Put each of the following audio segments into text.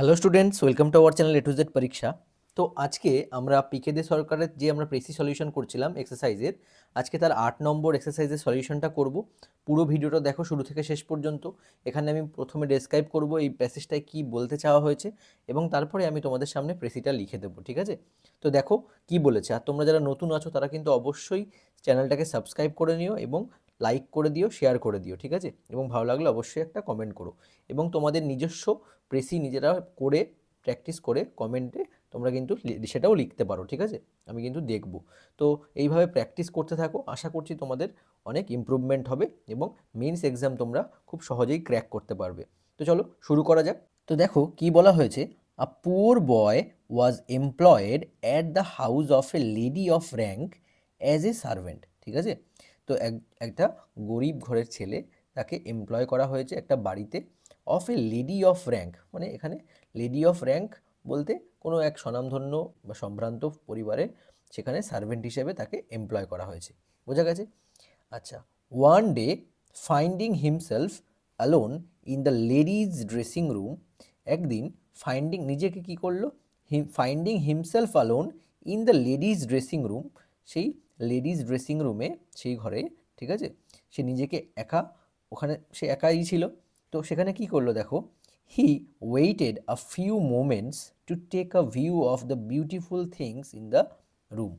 Hello students, welcome to our channel A to Z পরীক্ষা। তো আজকে আমরা পিকে দে সরকারের যে আমরা প্রেসি সলিউশন করছিলাম এক্সারসাইজের, আজকে তার 8 নম্বর এক্সারসাইজের সলিউশনটা করব। পুরো ভিডিওটা দেখো শুরু থেকে শেষ পর্যন্ত। এখানে আমি প্রথমে ডেসক্রাইব করব এই প্যাসেজটায় কী বলতে চাওয়া হয়েছে এবং তারপরে আমি তোমাদের সামনে প্রেসিটা লিখে দেবো, ঠিক আছে? তো দেখো কি বলেছে। আর তোমরা যারা নতুন আছো তারা কিন্তু অবশ্যই চ্যানেলটাকে সাবস্ক্রাইব করে নিও এবং লাইক করে দিও, শেয়ার করে দিও, ঠিক আছে? এবং ভালো লাগলে অবশ্যই একটা কমেন্ট করো এবং তোমাদের নিজস্ব প্রেসি নিজেরা করে প্র্যাকটিস করে কমেন্টে তোমরা কিন্তু সেটাও লিখতে পারো, ঠিক আছে? আমি কিন্তু দেখব। তো এইভাবে প্র্যাকটিস করতে থাকো, আশা করছি তোমাদের অনেক ইমপ্রুভমেন্ট হবে এবং মেন্স এক্সাম তোমরা খুব সহজেই ক্র্যাক করতে পারবে। তো চলো শুরু করা যাক। তো দেখো কি বলা হয়েছে, a poor boy was employed at the house of a lady of rank as a servant, ঠিক আছে? তো একটা গরিব ঘরের ছেলে, তাকে এমপ্লয় করা হয়েছে একটা বাড়িতে of a lady of rank, মানে এখানে লেডি অফ র্যাঙ্ক বলতে কোনো এক স্বনামধন্য বা সম্ভ্রান্ত পরিবারে সেখানে সার্ভেন্ট হিসেবে তাকে এমপ্লয় করা হয়েছে। বোঝা গেছে? আচ্ছা, one day finding himself alone in the ladies dressing room, একদিন নিজেকে কি করলো, finding himself alone in the ladies dressing room, সেই লেডিজ ড্রেসিং রুমে, সেই ঘরে, ঠিক আছে, সে নিজেকে একা, ওখানে সে একাই ছিল। তো সেখানে কি করলো দেখো, he waited a few moments to take a view of the beautiful things in the room.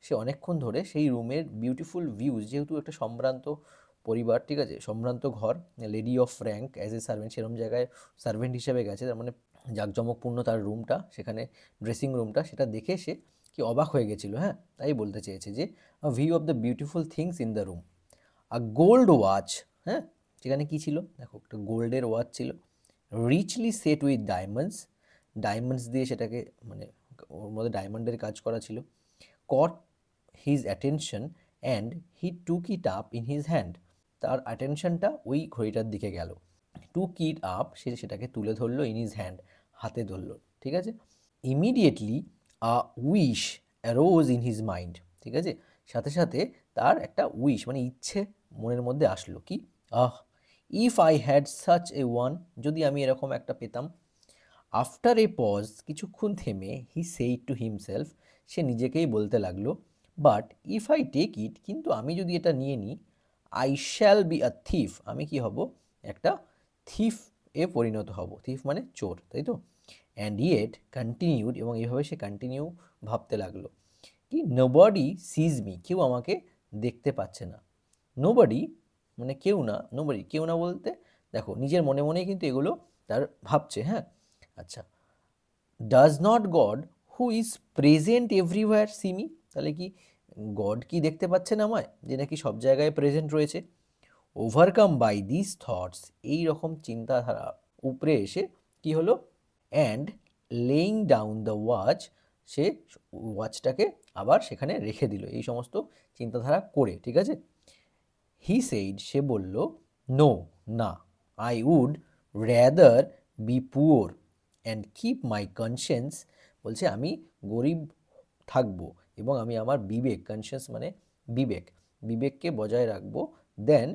সে অনেকক্ষণ ধরে সেই রুমের বিউটিফুল ভিউজ, যেহেতু একটা সম্ভ্রান্ত পরিবার, ঠিক আছে, সম্ভ্রান্ত ঘর, lady of rank as a servant, সেরকম জায়গায় সার্ভেন্ট হিসেবে গেছে, তার মানে জাঁকজমকপূর্ণ তার রুমটা, সেখানে ড্রেসিং রুমটা, সেটা দেখে সে কি অবাক হয়ে গেছিলো। হ্যাঁ, তাই বলতে চেয়েছে যে view of the beautiful things in the room. A gold watch, হ্যাঁ, সেখানে কি ছিল দেখো, একটা গোল্ডের ওয়াচ ছিল, richly set with diamonds, diamonds দিয়ে সেটাকে, মানে ওর মধ্যে ডায়মন্ডের কাজ করা ছিল, caught his attention and he took it up in his hand, তার অ্যাটেনশনটা ওই ঘড়িটার দিকে গেল, টুক ইট আপ, সে সেটাকে তুলে ধরলো, ইন হিজ হ্যান্ড, হাতে ধরলো, ঠিক আছে। Immediately a wish arose in his mind, ঠিক আছে, সাথে সাথে তার একটা উইশ, মানে ইচ্ছে মনের মধ্যে আসলো, কি, ah, if I had such a one, যদি আমি এরকম একটা পেতাম। আফটার এ পজ, কিছুক্ষণ থেমে, হি সেইড টু হিমসেলফ, সে নিজেকেই বলতে লাগলো, but if I take it, কিন্তু আমি যদি এটা নিয়ে নিই, I shall be a thief, আমি কি হব, একটা থিফ এ পরিণত হব, থিফ মানে চোর, তাই তো। অ্যান্ড ইয়েট কন্টিনিউড, এবং এইভাবে সে কন্টিনিউ ভাবতে লাগলো কি, নোবডি সিজ মি, কেউ আমাকে দেখতে পাচ্ছে না। নোবডি মানে কেউ না, নোবডি কেউ না বলতে দেখো নিজের মনে মনেই কিন্তু এগুলো তার ভাবছে। হ্যাঁ, আচ্ছা, does not god who is present everywhere see me, তাহলে কি গড কি দেখতে পাচ্ছেন আমায়, যে নাকি সব জায়গায় প্রেজেন্ট রয়েছে। ওভারকাম বাই দিস থটস, এই রকম চিন্তাধারা উপরে এসে কি হলো, and laying down the watch, সে ওয়াচটাকে আবার সেখানে রেখে দিল, এই সমস্ত চিন্তাধারা করে, ঠিক আছে। হি সেইড, সে বলল, নো, না, I would rather be poor and keep my conscience, বলছে আমি গরিব থাকবো এবং আমি আমার বিবেক, কনসিয়েন্স মানে বিবেক, বিবেককে বজায় রাখবো, then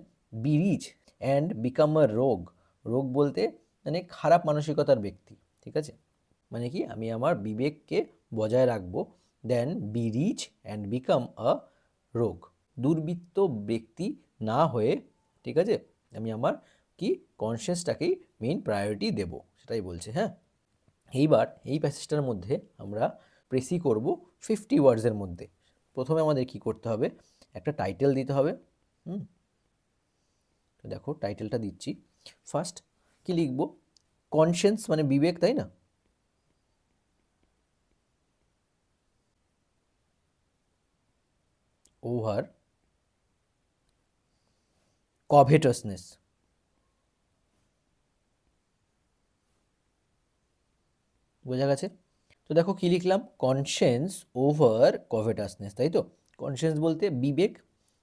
be rich and become a rogue, rogue বলতে মানে খারাপ মানসিকতার ব্যক্তি, ঠিক আছে, মানে কি আমি আমার বিবেককে বজায় রাখবো, then be rich and become a rogue, দুর্বৃত্ত ব্যক্তি না হয়ে, ঠিক আছে, আমি আমার কি কনসিয়াসটাকেই মেইন প্রায়োরিটি দেব, সেটাই বলছে। হ্যাঁ, এইবার এই প্যাসেজটার মধ্যে আমরা প্রেসি করব 50 ওয়ার্ডসের মধ্যে। প্রথমে আমাদের কি করতে হবে, একটা টাইটেল দিতে হবে। তো দেখো টাইটেলটা দিচ্ছি। ফার্স্ট কি লিখব, কনসিয়েন্স মানে বিবেক, তাই না। ওভার কভেটাসনেস, বোঝা গেছে? তো দেখো কি লিখলাম, কনসিয়েন্স ওভার কভেটাসনেস, তাই তো। কনসিয়েন্স বলতে বিবেক,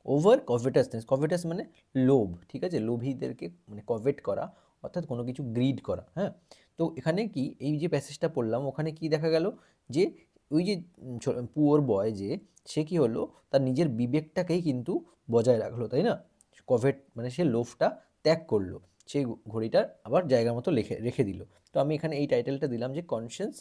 ওভার কভেটাসনেস, কভেটাস মানে লোভ, ঠিক আছে, লোভীদেরকে মানে কভেট করা, অর্থাৎ কোনো কিছু গ্রিড করা। হ্যাঁ, তো এখানে কি এই যে প্যাসেজটা পড়লাম, ওখানে কি দেখা গেল যে ওই যে পুয়ার বয়, যে সে কি হলো, তার নিজের বিবেকটাকেই কিন্তু বজায় রাখলো, তাই না। কভেট মানে সে লোভটা ত্যাগ করলো, সেই ঘড়িটার আবার জায়গার মতো রেখে দিল। তো আমি এখানে এই টাইটেলটা দিলাম যে কনসিয়েন্স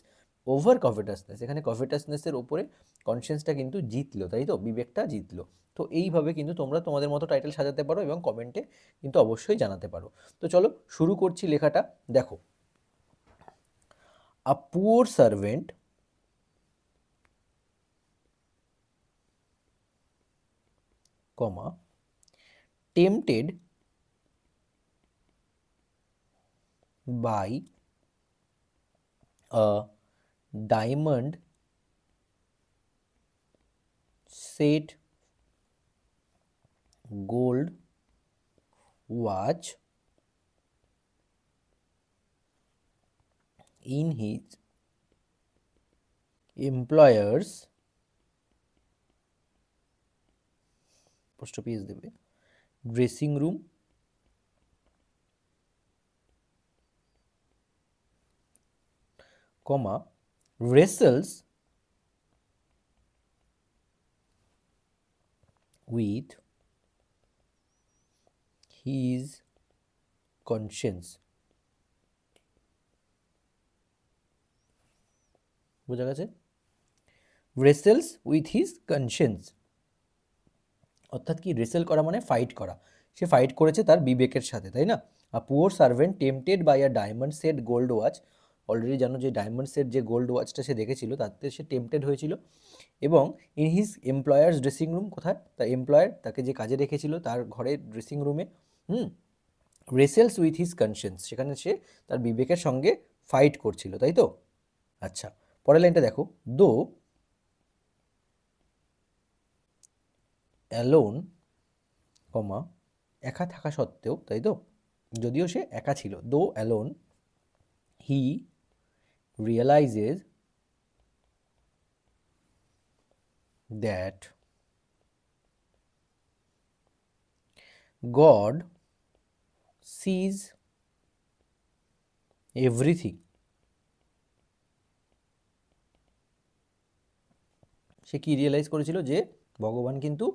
ওভার কভেটাসনেস। এখানে কভেটাসনেসের ওপরে কনসিয়েন্সটা কিন্তু জিতলো, তাই তো, বিবেকটা জিতলো। তো এইভাবে কিন্তু তোমরা তোমাদের মতো টাইটেল সাজাতে পারো এবং কমেন্টে কিন্তু অবশ্যই জানাতে পারো। তো চলো শুরু করছি লেখাটা। দেখো, আ poor servant comma tempted by a diamond set gold watch in his employer's dressing room comma wrestles with his conscience। বোঝা গেছে? wrestles with his conscience অর্থাৎ কি, রেসেল করা মানে ফাইট করা। সে ফাইট করেছে তার বিবেকের সাথে, তাই না? A poor servant tempted by a diamond set gold watch, already জানো যে ডায়মন্ড সেট যে গোল্ড ওয়াচটা সে দেখেছিল তাতে সে টেম্পটেড হয়েছিল। এবং in his employer's dressing room, কোথায়, তার এমপ্লয়ার তাকে যে কাজে রেখেছিল তার ঘরের ড্রেসিং রুমে। রেসেলস উইথ হিজ কনসিয়েন্স, সেখানে সে তার বিবেকের সঙ্গে ফাইট করছিল, তাই তো? আচ্ছা, পরের লাইনটা দেখো, দো অ্যালোন কমা একা থাকা সত্ত্বেও, তাই তো, যদিও সে একা ছিল, though alone he realizes that God sees everything. সে কি রিয়েলাইজ করেছিল? যে ভগবান কিন্তু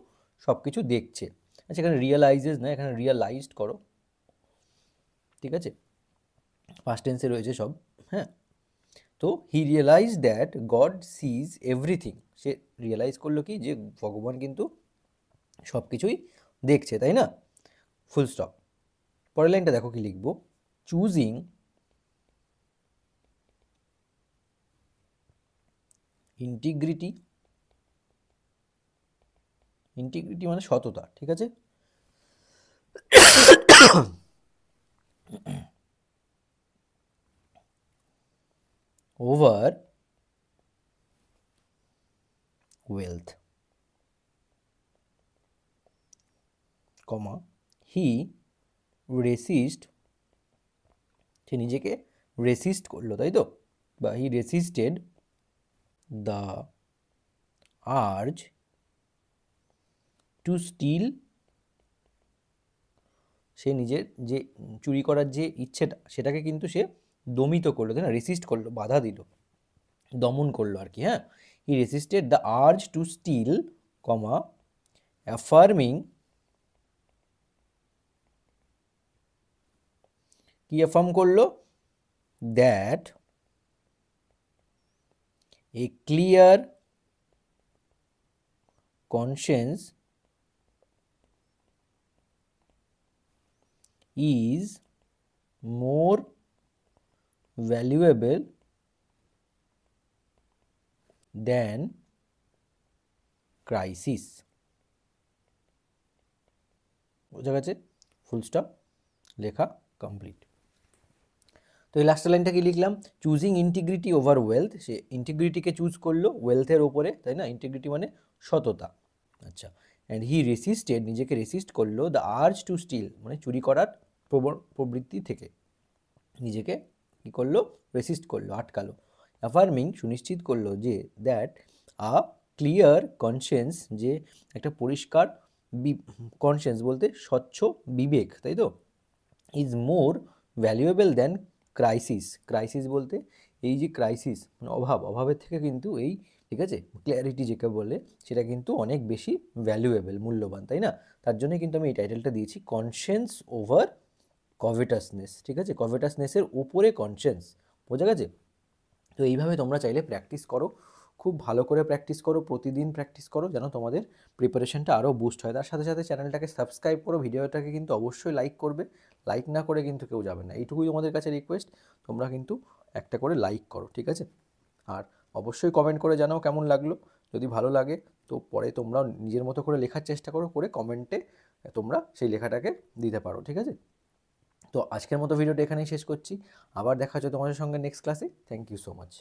সব কিছু দেখছে। আচ্ছা, এখানে রিয়েলাইজেস না, এখানে রিয়েলাইজড করো, ঠিক আছে? ফার্স্ট টেন্সে রয়েছে সব, হ্যাঁ। তো he realize that God sees everything, সে রিয়েলাইজ করলো কি, যে ভগবান কিন্তু সব কিছুই দেখছে, তাই না? Full stop. পরের লাইনটা দেখো কি লিখবো, চুজিং ইন্টিগ্রিটি, ইন্টিগ্রিটি মানে সততা, ঠিক আছে? Over wealth, comma he resist, সে নিজেকে রেসিস্ট করলো, তাই তো, বা হি রেসিস্টেড দ্য আর্জ টু স্টিল, সে নিজের যে চুরি করার যে ইচ্ছেটা সেটাকে কিন্তু সে দমিত করলো, তাই না? রেসিস্ট করলো, বাধা দিল, দমন করলো আর কি, হ্যাঁ। হি রেসিস্টেড দ্য আর্জ টু স্টিল, কমা অ্যাফার্মিং, কি অ্যাফার্ম করলো? That a clear conscience is more valuable than crisis। বোঝা গেছে? ফুল স্টপ, লেখা কমপ্লিট। তো এই লাস্ট লাইনটা কি লিখলাম, চুজিং ইন্টিগ্রিটি ওভার ওয়েলথ, সে ইন্টিগ্রিটিকে চুজ করলো ওয়েলথের ওপরে, তাই না? ইন্টিগ্রিটি মানে সততা। আচ্ছা, অ্যান্ড হি রেসিস্টেড, নিজেকে রেসিস্ট করলো, দ্য আর্জ টু স্টিল মানে চুরি করার প্রবৃত্তি থেকে নিজেকে কী করলো? রেসিস্ট করলো, আটকালো। অ্যাফার্মিং সুনিশ্চিত করলো যে দ্যাট আ ক্লিয়ার কনসিয়েন্স, যে একটা পরিষ্কার কনসিয়েন্স বলতে স্বচ্ছ বিবেক, তাই তো, is more valuable than crisis. Crisis বলতে এই যে ক্রাইসিস মানে অভাবের থেকে কিন্তু এই, ঠিক আছে, ক্ল্যারিটি যেটা বলে সেটা কিন্তু অনেক বেশি ভ্যালুয়েবল, মূল্যবান, তাই না? তার জন্য কিন্তু আমি এই টাইটেলটা দিয়েছি, কনসিয়েন্স ওভার কভেটাসনেস, ঠিক আছে, কভেটাসনেসের উপরে কনসিয়াস, বোঝা গেছে? তো এইভাবে তোমরা চাইলে প্র্যাকটিস করো, খুব ভালো করে প্র্যাকটিস করো, প্রতিদিন প্র্যাকটিস করো, যেন তোমাদের প্রিপারেশনটা আরও বুস্ট হয়। তার সাথে সাথে চ্যানেলটাকে সাবস্ক্রাইব করো, ভিডিওটাকে কিন্তু অবশ্যই লাইক করবে, লাইক না করে কিন্তু কেউ যাবে না, এইটুকুই তোমাদের কাছে রিকোয়েস্ট। তোমরা কিন্তু একটা করে লাইক করো, ঠিক আছে? আর অবশ্যই কমেন্ট করে জানাও কেমন লাগলো। যদি ভালো লাগে তো পরে তোমরা নিজের মতো করে লেখার চেষ্টা করো, করে কমেন্টে তোমরা সেই লেখাটাকে দিতে পারো, ঠিক আছে? তো আজকের মতো ভিডিওটা এখানেই শেষ করছি, আবার দেখা হচ্ছে তোমাদের সঙ্গে নেক্সট ক্লাসে। Thank you so much.